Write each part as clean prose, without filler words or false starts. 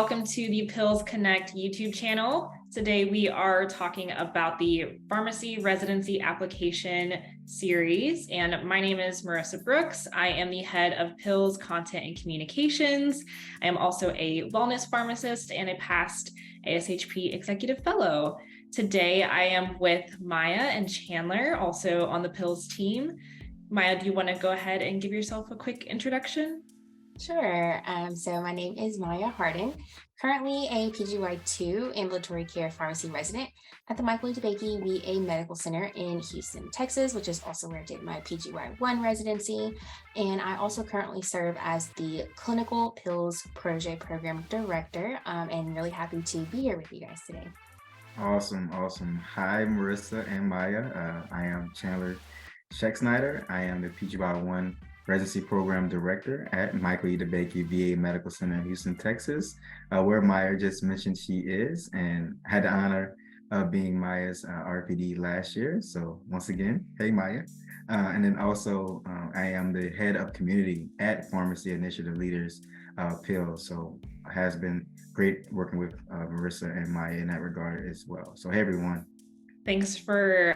welcome to the PillsConnect YouTube channel. Today we are talking about the Pharmacy Residency Application series, and my name is Marissa Brooks. I am the head of Pills Content and Communications. I am also a wellness pharmacist and a past ASHP Executive Fellow. Today I am with Maiah and Chandler, also on the Pills team. Maiah, do you want to go ahead and give yourself a quick introduction? Sure. So my name is Maiah Hardin, currently a PGY2 ambulatory care pharmacy resident at the Michael E. DeBakey VA Medical Center in Houston, Texas, which is also where I did my PGY1 residency. And I also currently serve as the Clinical Pills Protege Program Director, and really happy to be here with you guys today. Awesome. Hi, Marissa and Maiah. I am Chandler Schexnayder. I am the PGY1 Residency Program Director at Michael E. DeBakey VA Medical Center in Houston, Texas, where Maiah just mentioned she is, and had the honor of being Maiah's RPD last year. So once again, hey Maiah. And then also I am the head of community at Pharmacy Initiative Leaders Pills. So it has been great working with Marissa and Maiah in that regard as well. So hey everyone. Thanks for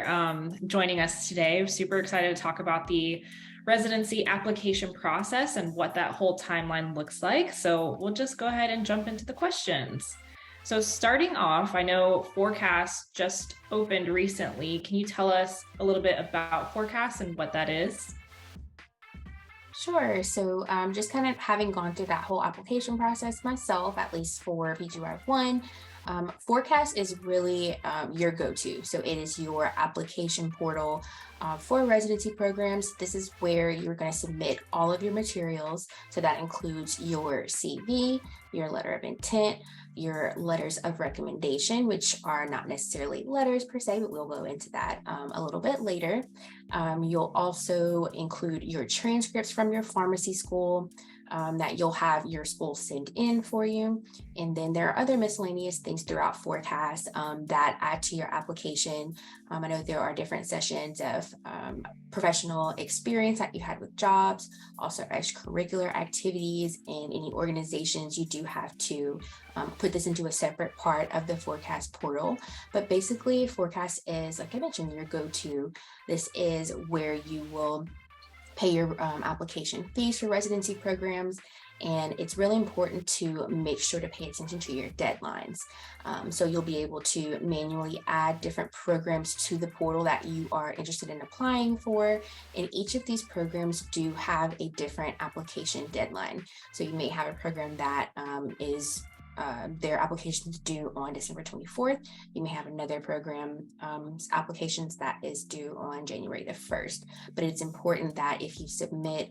joining us today. I'm super excited to talk about the residency application process and what that whole timeline looks like. So we'll just go ahead and jump into the questions. So starting off, I know PhorCAS just opened recently. Can you tell us a little bit about PhorCAS and what that is? Sure. So just kind of having gone through that whole application process myself, at least for PGY1, PhorCAS is really your go-to. So it is your application portal for residency programs. This is where you're going to submit all of your materials. So that includes your CV, your letter of intent, your letters of recommendation, which are not necessarily letters per se, but we'll go into that a little bit later. You'll also include your transcripts from your pharmacy school that you'll have your school send in for you. And then there are other miscellaneous things throughout PhorCAS that add to your application. I know there are different sessions of professional experience that you had with jobs, also extracurricular activities, and any organizations. You do have to put this into a separate part of the PhorCAS portal. But basically, PhorCAS is, like I mentioned, your go-to. This is where you will pay your application fees for residency programs. And it's really important to make sure to pay attention to your deadlines. So you'll be able to manually add different programs to the portal that you are interested in applying for. And each of these programs do have a different application deadline. So you may have a program that is their applications due on December 24th. You may have another program applications that is due on January the 1st. But it's important that if you submit,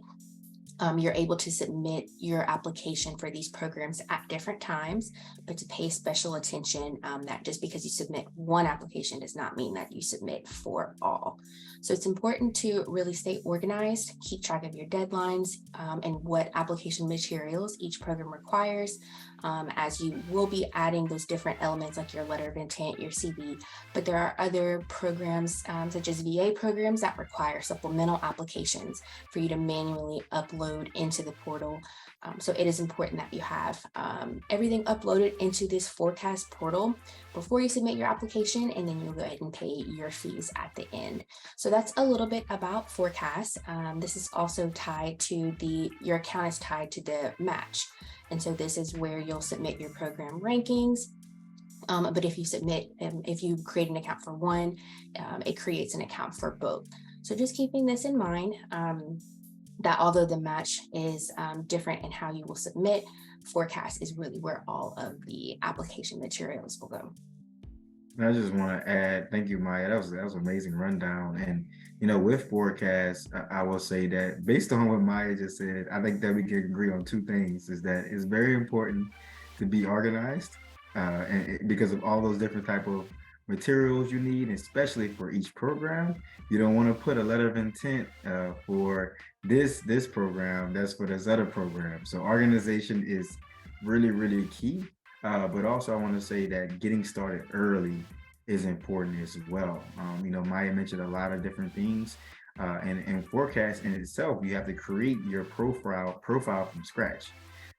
you're able to submit your application for these programs at different times, but to pay special attention that just because you submit one application does not mean that you submit for all. So it's important to really stay organized, keep track of your deadlines and what application materials each program requires, as you will be adding those different elements like your letter of intent, your CV, but there are other programs such as VA programs that require supplemental applications for you to manually upload into the portal. So it is important that you have everything uploaded into this PhorCAS portal before you submit your application, and then you'll go ahead and pay your fees at the end. So that's a little bit about PhorCAS. This is also tied to your account is tied to the match. And so this is where you'll submit your program rankings. But if you create an account for one, it creates an account for both. So just keeping this in mind, that although the match is different in how you will submit, PhorCAS is really where all of the application materials will go. I just want to add, thank you, Maiah. That was an amazing rundown. And with PhorCAS, I will say that based on what Maiah just said, I think that we can agree on two things: is that it's very important to be organized, and because of all those different type of materials you need, especially for each program. You don't want to put a letter of intent for this program that's for this other program. So organization is really, really key. But also I want to say that getting started early is important as well. Maiah mentioned a lot of different things, and PhorCAS in itself, you have to create your profile from scratch.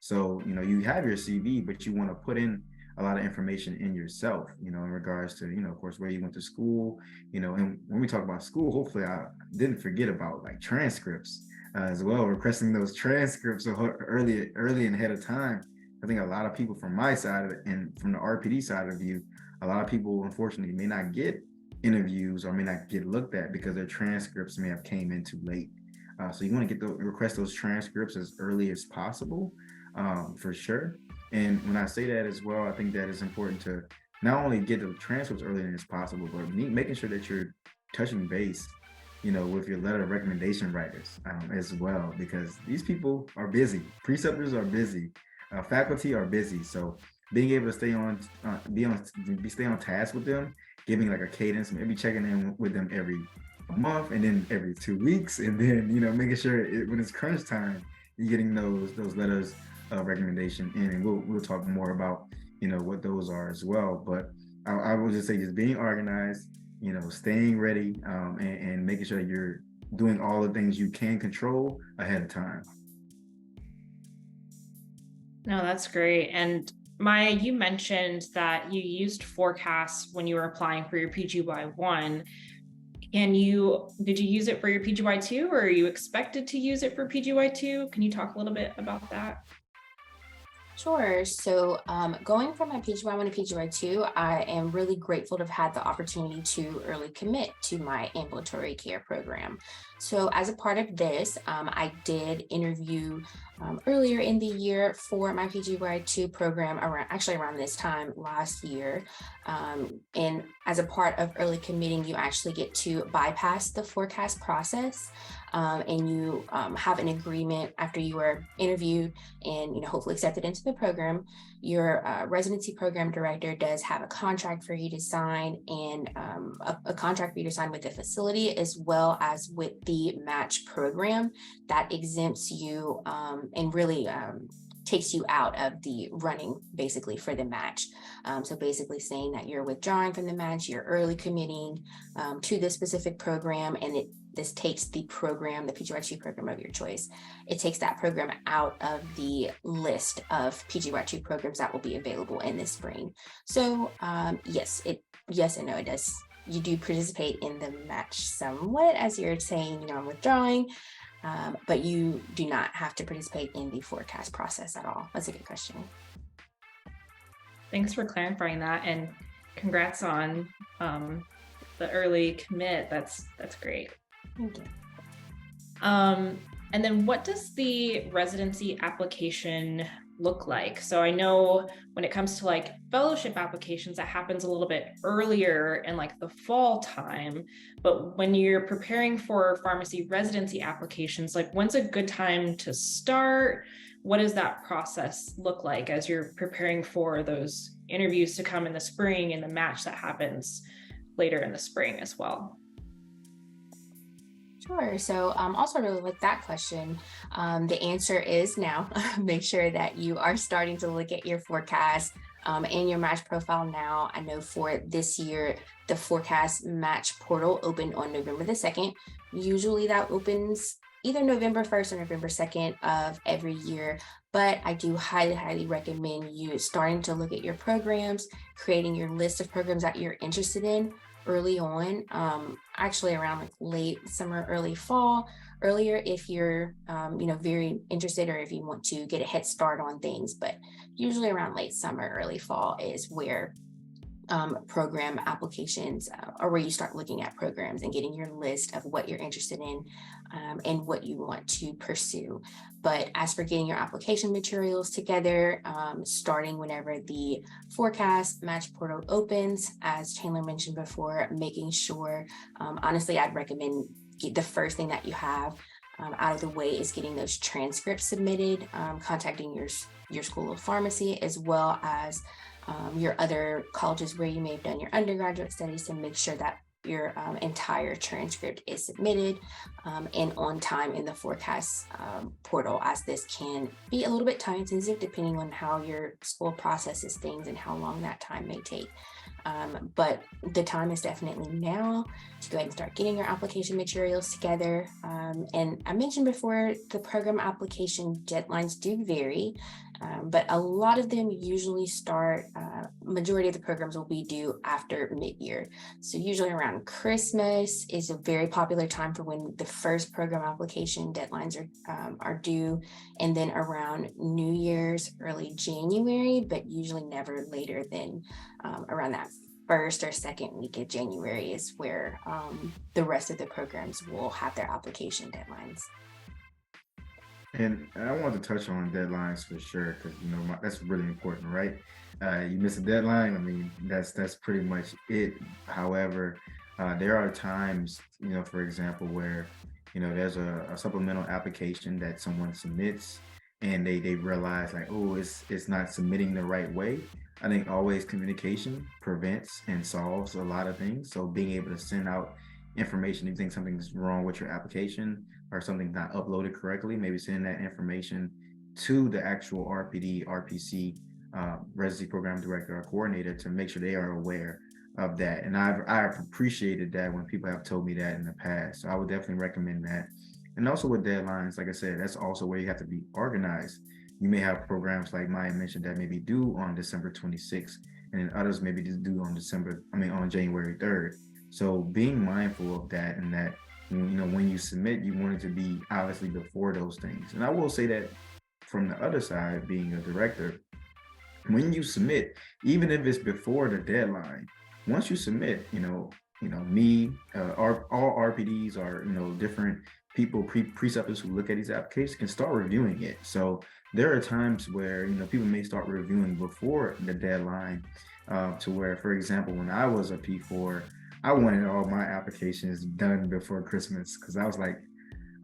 So, you have your CV, but you want to put in a lot of information in yourself, in regards to, of course, where you went to school, and when we talk about school, hopefully I didn't forget about like transcripts as well, requesting those transcripts early and ahead of time. I think a lot of people from my side and from the RPD side of you, a lot of people unfortunately may not get interviews or may not get looked at because their transcripts may have came in too late. So you want to request those transcripts as early as possible, for sure. And when I say that as well, I think that it's important to not only get the transcripts earlier as possible, but making sure that you're touching base, with your letter of recommendation writers as well, because these people are busy. Preceptors are busy. Faculty are busy. So being able to stay on task with them, giving like a cadence, maybe checking in with them every month and then every 2 weeks, and then making sure when it's crunch time, you're getting those letters of recommendation in, and we'll talk more about what those are as well. But I will just say, just being organized, staying ready, and making sure that you're doing all the things you can control ahead of time. No, that's great. And Maiah, you mentioned that you used PhorCAS when you were applying for your PGY1. Did you use it for your PGY2, or are you expected to use it for PGY2? Can you talk a little bit about that? Sure. So going from my PGY1 to PGY2, I am really grateful to have had the opportunity to early commit to my ambulatory care program. So as a part of this, I did interview earlier in the year for my PGY2 program around this time last year. And as a part of early committing, you actually get to bypass the PhorCAS process. And you have an agreement after you are interviewed and hopefully accepted into the program. Your residency program director does have a contract for you to sign, and a contract for you to sign with the facility as well as with the match program that exempts you and really takes you out of the running basically for the match. So basically saying that you're withdrawing from the match, you're early committing to this specific program, and this takes the program, the PGY2 program of your choice. It takes that program out of the list of PGY2 programs that will be available in the spring. So yes and no, it does. You do participate in the match somewhat, as you're saying, I'm withdrawing, but you do not have to participate in the PhorCAS process at all. That's a good question. Thanks for clarifying that, and congrats on the early commit. That's great. Thank you. And then what does the residency application look like? So I know when it comes to like fellowship applications, that happens a little bit earlier in like the fall time. But when you're preparing for pharmacy residency applications, like when's a good time to start? What does that process look like as you're preparing for those interviews to come in the spring and the match that happens later in the spring as well? Sure. So also really like that question. The answer is now. Make sure that you are starting to look at your PhorCAS and your match profile now. I know for this year, the PhorCAS match portal opened on November the 2nd. Usually that opens either November 1st or November 2nd of every year. But I do highly recommend you starting to look at your programs, creating your list of programs that you're interested in early on, actually around like late summer, early fall, earlier if you're, very interested or if you want to get a head start on things. But usually around late summer, early fall is where program applications or where you start looking at programs and getting your list of what you're interested in and what you want to pursue. But as for getting your application materials together, starting whenever the PhorCAS match portal opens, as Chandler mentioned before, making sure, honestly, I'd recommend the first thing that you have out of the way is getting those transcripts submitted, contacting your school of pharmacy, as well as your other colleges where you may have done your undergraduate studies, to make sure that your entire transcript is submitted and on time in the PhorCAS portal, as this can be a little bit time sensitive depending on how your school processes things and how long that time may take. but the time is definitely now to go ahead and start getting your application materials together. And I mentioned before, the program application deadlines do vary, but a lot of them usually start, majority of the programs will be due after mid-year. So usually around Christmas is a very popular time for when the first program application deadlines are due, and then around New Year's, early January, but usually never later than around that first or second week of January is where the rest of the programs will have their application deadlines. And I want to touch on deadlines for sure, because that's really important, right? You miss a deadline, I mean, that's pretty much it. However, there are times, for example, where there's a supplemental application that someone submits, and they realize like, oh, it's not submitting the right way. I think always communication prevents and solves a lot of things. So being able to send out information, if you think something's wrong with your application or something's not uploaded correctly, maybe send that information to the actual RPD, RPC, residency program director or coordinator to make sure they are aware of that. And I've appreciated that when people have told me that in the past. So I would definitely recommend that. And also with deadlines, like I said, that's also where you have to be organized. You may have programs like Maiah mentioned that may be due on December 26th, and then others may be due on on January 3rd. So being mindful of that, and that, when you submit, you want it to be obviously before those things. And I will say that from the other side, being a director, when you submit, even if it's before the deadline, once you submit, all RPDs are, different people, preceptors who look at these applications can start reviewing it. So there are times where, people may start reviewing before the deadline, to where, for example, when I was a P4, I wanted all my applications done before Christmas, because I was like,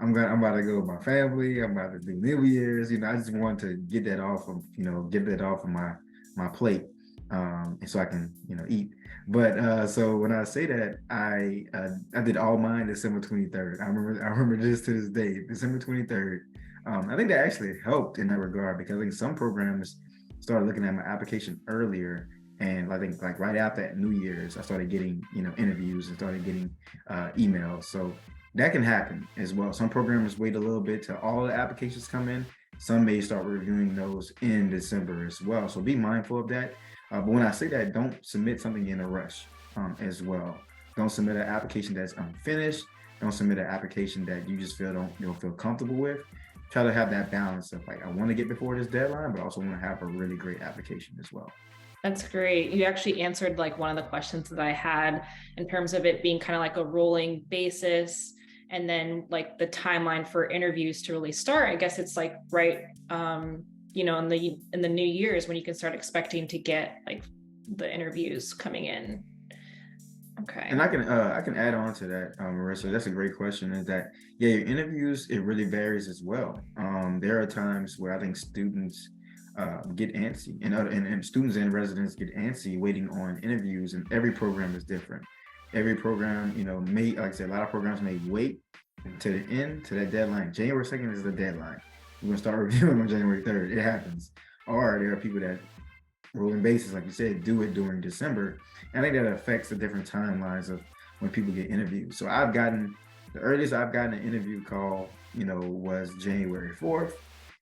I'm about to go with my family. I'm about to do New Year's. I just want to get that off of, my plate, and so I can, eat. But so when I say that, I did all mine December 23rd. I remember this to this day, December 23rd. I think that actually helped in that regard, because I think some programs started looking at my application earlier. And I think like right after New Year's, I started getting, interviews and started getting emails. So that can happen as well. Some programs wait a little bit till all the applications come in. Some may start reviewing those in December as well. So be mindful of that. But when I say that, don't submit something in a rush as well. Don't submit an application that's unfinished. Don't submit an application that you just don't feel comfortable with. Try to have that balance of like, I want to get before this deadline, but I also want to have a really great application as well. That's great. You actually answered like one of the questions that I had in terms of it being kind of like a rolling basis, and then like the timeline for interviews to really start. I guess it's like right, in the New Year's when you can start expecting to get like the interviews coming in. Okay. And I can add on to that, Marissa. That's a great question. Is that your interviews, it really varies as well. There are times where I think students get antsy, and students and residents get antsy waiting on interviews, and every program is different. Every program, may, like I said, a lot of programs may wait to the end, to that deadline. January 2nd is the deadline. We're gonna start reviewing on January 3rd. It happens. Or there are people that rolling basis, like you said, do it during December. And I think that affects the different timelines of when people get interviewed. So the earliest I've gotten an interview call, was January 4th.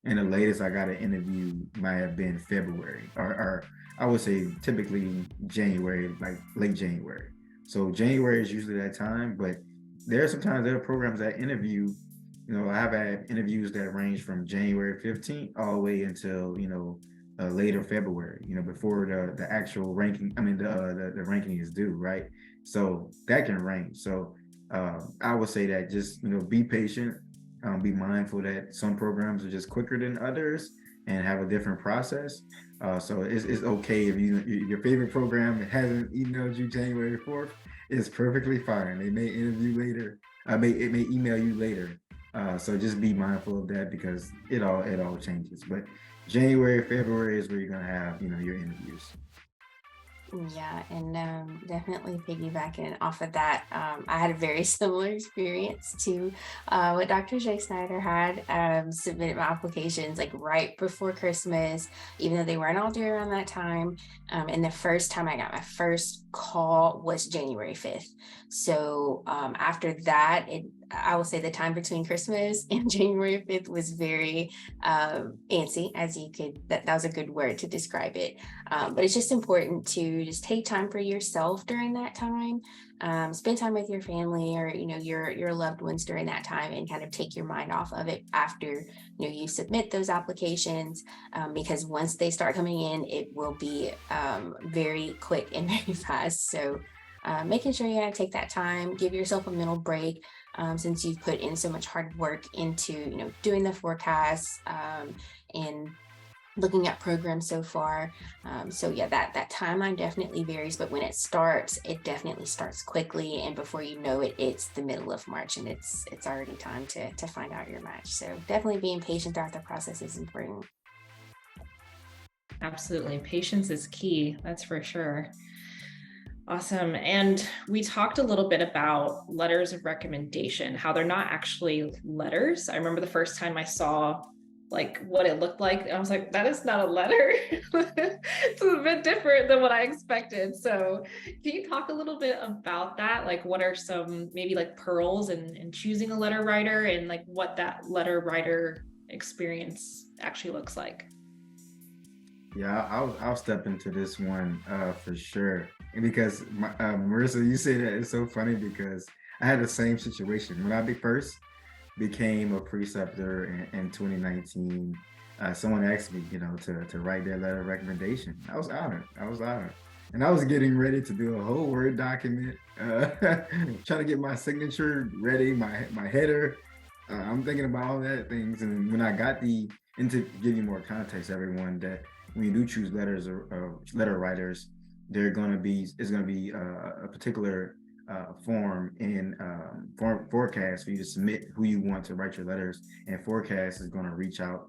And the latest I got an interview might have been February, or I would say typically January, like late January. So January is usually that time, but there are programs that interview, I've had interviews that range from January 15th all the way until, later February, before the actual ranking, the ranking is due, right? So that can range. So I would say that just, be patient. Be mindful that some programs are just quicker than others and have a different process. So it's okay if your favorite program hasn't emailed you January 4th. It's perfectly fine. They may interview later. It may email you later. So just be mindful of that, because it all changes. But January, February is where you're gonna have your interviews. Yeah, and definitely piggybacking off of that, I had a very similar experience to what Dr. Schexnayder had. Submitted my applications like right before Christmas, even though they weren't all due around that time. And the first time I got my first call was January 5th. So after that, I will say the time between Christmas and January 5th was very antsy, as you could, that was a good word to describe it. But it's just important to just take time for yourself during that time. Spend time with your family or your loved ones during that time, and kind of take your mind off of it after you submit those applications, because once they start coming in, it will be very quick and very fast. So making sure you take that time, give yourself a mental break, since you've put in so much hard work into doing the forecast, and looking at programs so far. So yeah, that timeline definitely varies, but when it definitely starts quickly, and before you know it, it's the middle of March, and it's already time to find out your match. So definitely being patient throughout the process is important. Absolutely. Patience is key. That's for sure. Awesome. And we talked a little bit about letters of recommendation, how they're not actually letters. I remember the first time I saw like what it looked like, I was like, that is not a letter. It's a bit different than what I expected. So can you talk a little bit about that? Like what are some maybe like pearls in choosing a letter writer, and like what that letter writer experience actually looks like? Yeah, I'll step into this one for sure. And because Marissa, you say that it's so funny because I had the same situation when I first became a preceptor in 2019. Someone asked me, to write their letter of recommendation. I was honored. And I was getting ready to do a whole Word document, trying to get my signature ready, my header. I'm thinking about all that things. And when I got and to give you more context, everyone, that when you do choose letter writers, it's going to be a particular form in PhorCAS for you to submit who you want to write your letters, and PhorCAS is going to reach out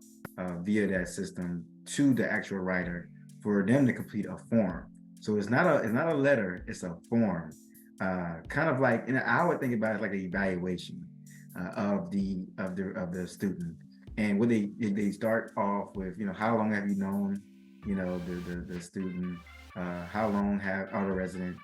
via that system to the actual writer for them to complete a form. So it's not a letter, it's a form, kind of like, and I would think about it like an evaluation of the student. And what they start off with, how long have you known the student, how long are the resident,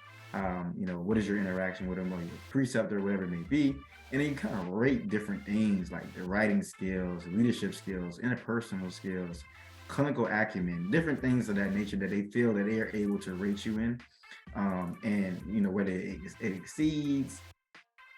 what is your interaction with them, or your preceptor, whatever it may be. And then you kind of rate different things like the writing skills, leadership skills, interpersonal skills, clinical acumen, different things of that nature that they feel that they are able to rate you in. And whether it exceeds,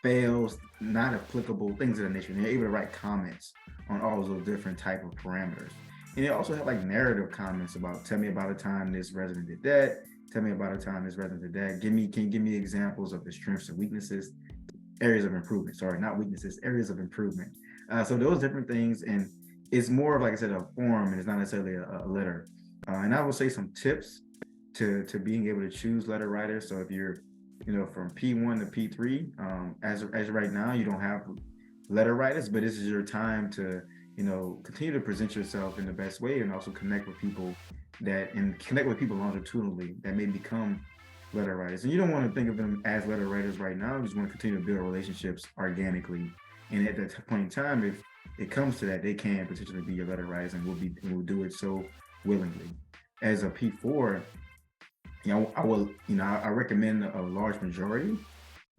fails, not applicable, things of that nature. And they're able to write comments on all those different type of parameters. And they also have like narrative comments about, tell me about a time this resident did that, tell me about a time this resident did that. Can you give me examples of the strengths and weaknesses, areas of improvement, sorry, not weaknesses, areas of improvement. So those different things, and it's more of, like I said, a form, and it's not necessarily a letter. And I will say some tips to being able to choose letter writers. So if you're, from P1 to P3, as right now, you don't have letter writers, but this is your time to, continue to present yourself in the best way, and also connect with people longitudinally that may become letter writers. And you don't want to think of them as letter writers right now. You just want to continue to build relationships organically. And at that point in time, if it comes to that, they can potentially be your letter writers, and will do it so willingly. As a P4, I recommend a large majority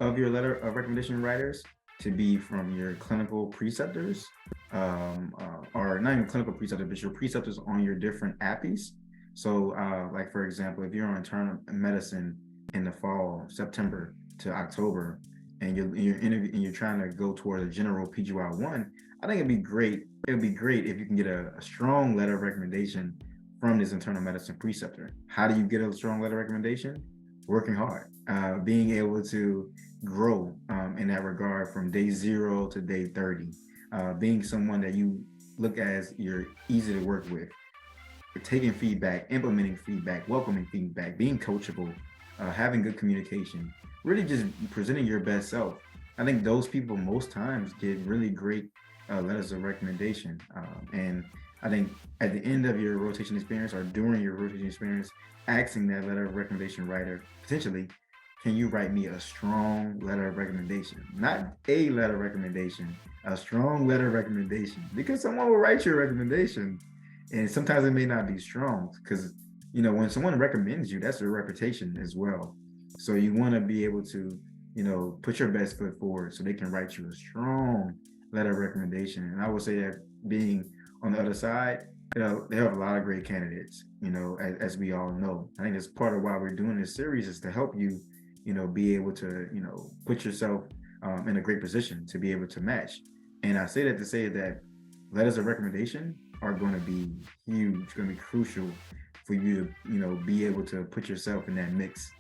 of your letter of recommendation writers to be from your clinical preceptors, or not even clinical preceptors, but your preceptors on your different APPEs. So like, for example, if you're on internal medicine in the fall, September to October, and you're trying to go toward a general PGY1, I think it'd be great if you can get a strong letter of recommendation from this internal medicine preceptor. How do you get a strong letter of recommendation? Working hard, being able to grow in that regard from day 0 to day 30, being someone that you look as you're easy to work with, taking feedback, implementing feedback, welcoming feedback, being coachable, having good communication, really just presenting your best self. I think those people most times get really great letters of recommendation. And I think at the end of your rotation experience or during your rotation experience, asking that letter of recommendation writer, potentially, can you write me a strong letter of recommendation? Not a letter of recommendation, a strong letter of recommendation. Because someone will write you a recommendation and sometimes it may not be strong because, you know, when someone recommends you, that's their reputation as well. So you want to be able to, you know, put your best foot forward so they can write you a strong letter of recommendation. And I would say that being on the other side, you know, they have a lot of great candidates, you know, as we all know. I think it's part of why we're doing this series is to help you, you know, be able to, you know, put yourself in a great position to be able to match. And I say that to say that letters of recommendation are going to be huge, going to be crucial for you to, you know, be able to put yourself in that mix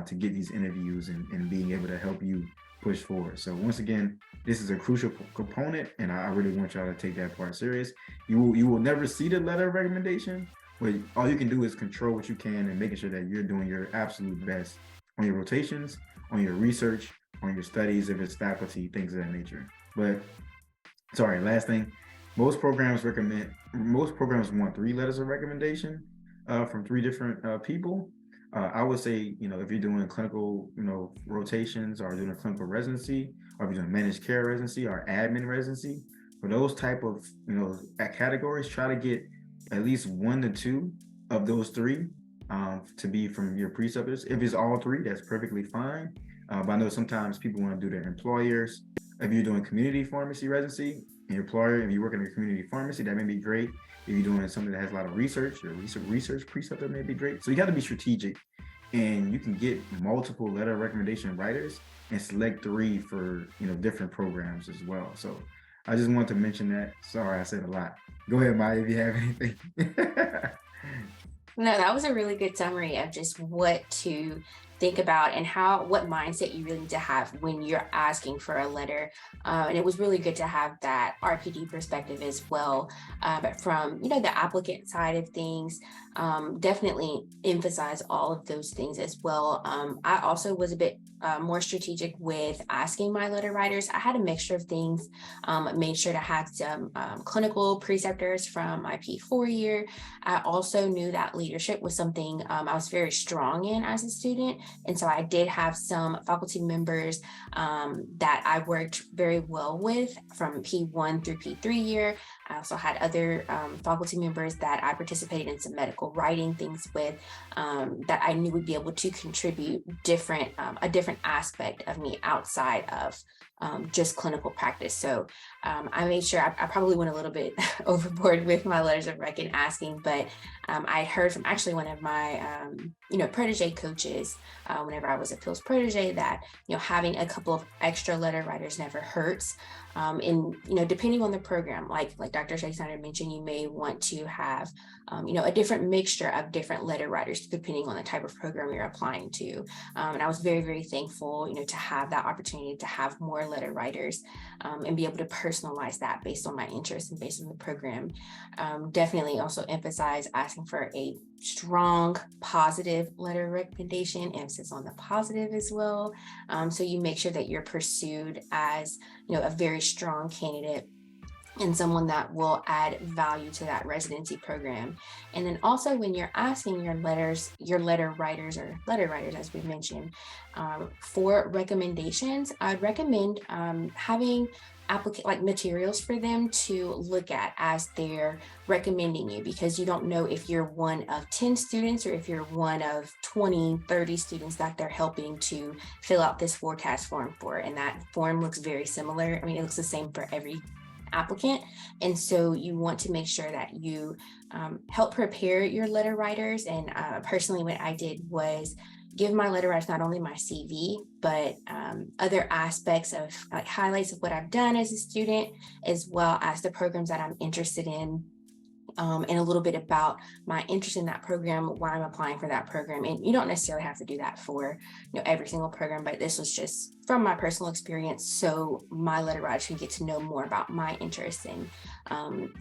to get these interviews and being able to help you push forward. So once again, this is a crucial component, and I really want y'all to take that part serious. You will never see the letter of recommendation, but all you can do is control what you can and making sure that you're doing your absolute best on your rotations, on your research, on your studies, if it's faculty, things of that nature. But sorry, last thing, most programs want 3 letters of recommendation from 3 different people. I would say, you know, if you're doing clinical, you know, rotations or doing a clinical residency, or if you're doing managed care residency or admin residency, for those type of, you know, categories, try to get at least 1 to 2 of those 3 to be from your preceptors. If it's all 3, that's perfectly fine. But I know sometimes people want to do their employers. If you're doing community pharmacy residency, your employer, if you work in a community pharmacy, that may be great. If you're doing something that has a lot of research, your research preceptor may be great. So you got to be strategic, and you can get multiple letter of recommendation writers and select 3 for, you know, different programs as well. So I just want to mention that. Sorry, I said a lot. Go ahead, Maiah, if you have anything. No, that was a really good summary of just what to think about and what mindset you really need to have when you're asking for a letter. And it was really good to have that RPD perspective as well. But from, you know, the applicant side of things, definitely emphasize all of those things as well. I also was a bit more strategic with asking my letter writers. I had a mixture of things, made sure to have some clinical preceptors from my P4 year. I also knew that leadership was something I was very strong in as a student. And so I did have some faculty members that I worked very well with from P1 through P3 year. I also had other faculty members that I participated in some medical writing things with that I knew would be able to contribute a different aspect of me outside of just clinical practice. So I made sure I probably went a little bit overboard with my letters of rec and asking, but I heard from actually one of my Protege coaches whenever I was a Pils Protege that, you know, having a couple of extra letter writers never hurts. And, you know, depending on the program, like Dr. Schexnayder mentioned, you may want to have, a different mixture of different letter writers depending on the type of program you're applying to. And I was very, very thankful, you know, to have that opportunity to have more letter writers and be able to personalize that based on my interests and based on the program. Definitely also emphasize asking for a strong positive letter of recommendation, emphasis on the positive as well. So you make sure that you're pursued as, you know, a very strong candidate and someone that will add value to that residency program. And then also when you're asking your letter writers as we mentioned, for recommendations, I'd recommend having materials for them to look at as they're recommending you, because you don't know if you're one of 10 students or if you're one of 20, 30 students that they're helping to fill out this PhorCAS form for. And that form looks very similar. I mean, it looks the same for every applicant. And so you want to make sure that you help prepare your letter writers. And personally, what I did was give my letter writers not only my CV, but other aspects of like highlights of what I've done as a student, as well as the programs that I'm interested in. And a little bit about my interest in that program, why I'm applying for that program. And you don't necessarily have to do that for, you know, every single program, but this was just from my personal experience, so my letter writers can get to know more about my interests. And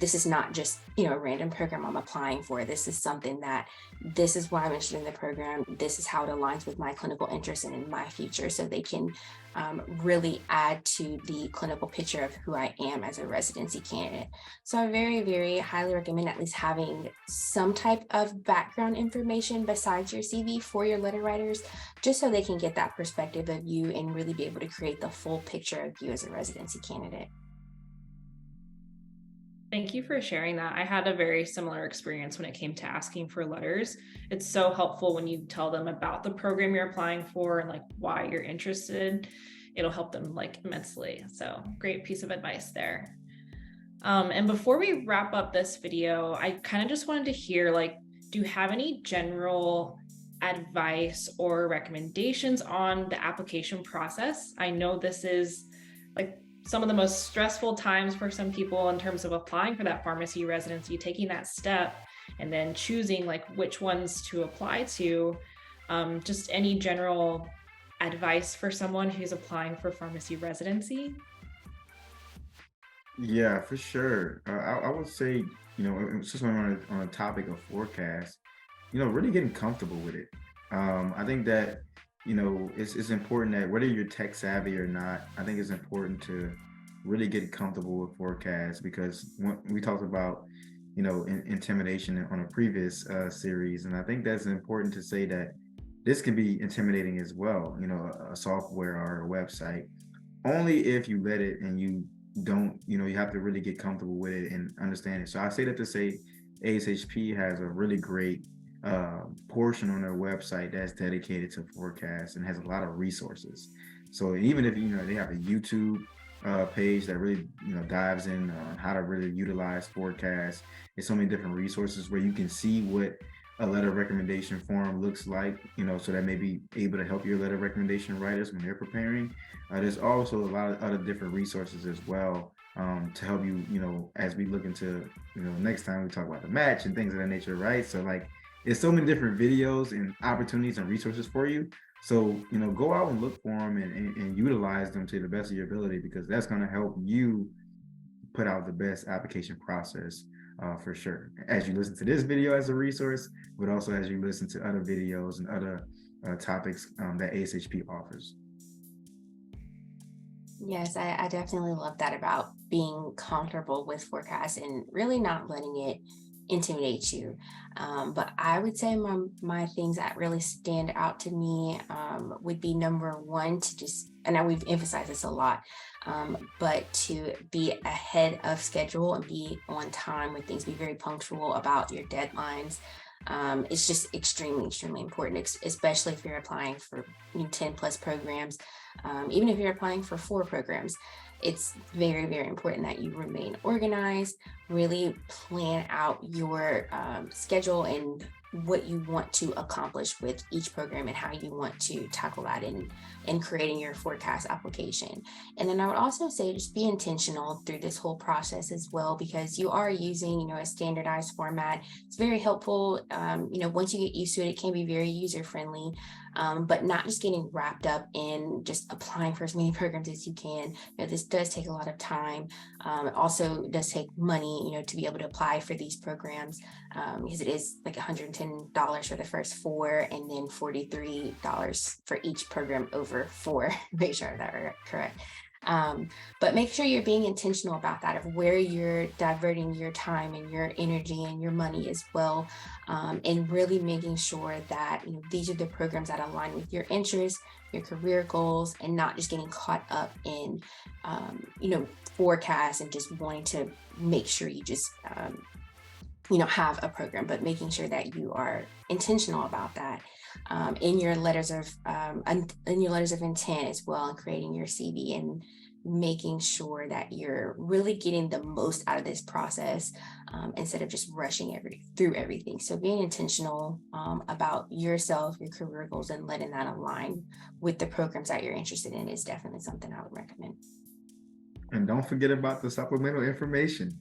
this is not just, a random program I'm applying for. This is something that, this is why I'm interested in the program. This is how it aligns with my clinical interests and in my future, so they can really add to the clinical picture of who I am as a residency candidate. So I very, very highly recommend at least having some type of background information besides your CV for your letter writers, just so they can get that perspective of you and really be able to create the full picture of you as a residency candidate. Thank you for sharing that. I had a very similar experience when it came to asking for letters. It's so helpful when you tell them about the program you're applying for and why you're interested. It'll help them immensely. So great piece of advice there. And before we wrap up this video, I kind of just wanted to hear, do you have any general advice or recommendations on the application process? I know this is some of the most stressful times for some people in terms of applying for that pharmacy residency, taking that step and then choosing which ones to apply to. Just any general advice for someone who's applying for pharmacy residency? Yeah, for sure. I would say, just on a topic of PhorCAS, really getting comfortable with it. I think that it's important that whether you're tech savvy or not, I think it's important to really get comfortable with PhorCAS, because we talked about, intimidation on a previous series. And I think that's important to say that this can be intimidating as well, a software or a website, only if you let it and you don't, you have to really get comfortable with it and understand it. So I say that to say ASHP has a really great portion on their website that's dedicated to PhorCAS and has a lot of resources. So even if they have a YouTube page that really dives in on how to really utilize PhorCAS, there's so many different resources where you can see what a letter recommendation form looks like, so that may be able to help your letter recommendation writers when they're preparing. There's also a lot of other different resources as well to help you, as we look into, next time we talk about the match and things of that nature, right? So there's so many different videos and opportunities and resources for you. So, go out and look for them and utilize them to the best of your ability, because that's going to help you put out the best application process for sure. As you listen to this video as a resource, but also as you listen to other videos and other topics that ASHP offers. Yes, I definitely love that about being comfortable with PhorCAS and really not letting it intimidate you. But I would say my things that really stand out to me would be, number one, to just, and now we've emphasized this a lot, but to be ahead of schedule and be on time with things, be very punctual about your deadlines. It's just extremely, extremely important, especially if you're applying for 10 plus programs. Even if you're applying for 4 programs, it's very, very important that you remain organized, really plan out your schedule and what you want to accomplish with each program and how you want to tackle that in creating your PhorCAS application. And then I would also say just be intentional through this whole process as well, because you are using, a standardized format. It's very helpful. Once you get used to it, it can be very user-friendly, but not just getting wrapped up in just applying for as many programs as you can. This does take a lot of time. It also does take money, to be able to apply for these programs, because it is $110 for the first 4 and then $43 for each program over 4. Make sure that correct. But make sure you're being intentional about that, of where you're diverting your time and your energy and your money as well, and really making sure that these are the programs that align with your interests, your career goals, and not just getting caught up in PhorCAS and just wanting to make sure you just have a program, but making sure that you are intentional about that in your letters of intent as well, and creating your CV and making sure that you're really getting the most out of this process instead of just rushing through everything. So being intentional about yourself, your career goals, and letting that align with the programs that you're interested in is definitely something I would recommend. And don't forget about the supplemental information.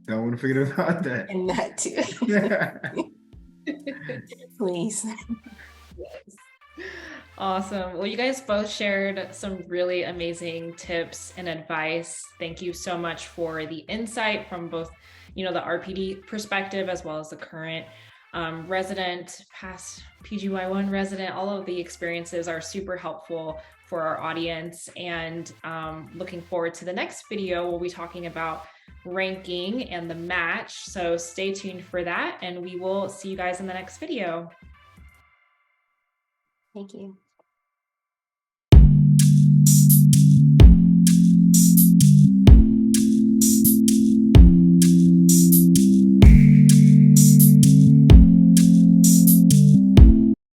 Don't want to forget about that. And that too. Please. Yes. Awesome. Well, you guys both shared some really amazing tips and advice. Thank you so much for the insight from both, the RPD perspective as well as the current resident, past PGY1 resident. All of the experiences are super helpful for our audience, and looking forward to the next video. We'll be talking about ranking and the match. So stay tuned for that, and we will see you guys in the next video. Thank you.